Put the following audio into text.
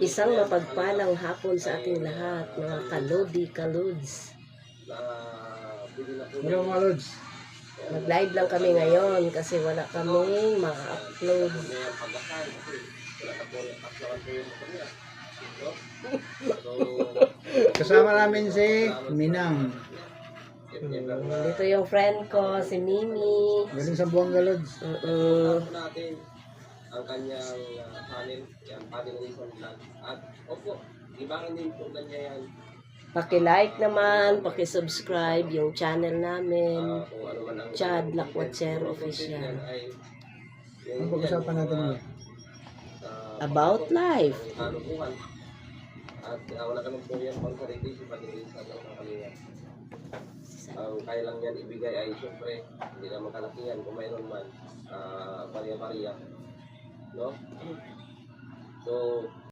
Isang mapagpalang hapon sa ating lahat, mga kalodi, kaluds. Hello mga Lods. Mag-live lang kami ngayon kasi wala kaming ma-upload. Kasama namin si Minang. Dito yung friend ko, si Mimi. Galing sa Buanga Lods. natin ang kanyang channel, yan, Patination Vlog. At opo, ibangin din po na niya yan. Paki-like naman, paki-subscribe yung channel namin. Kung ano man ang Chad Lakwatser Official. Ang pag-usapan natin ngayon. About life. Kalukuhan. At wala ka ng po yan pang sarili si Patination ng kalinga. Ang kaya lang yan ibigay ay siyempre hindi na makalakihan kung mayroon man bariya-bariya, no? So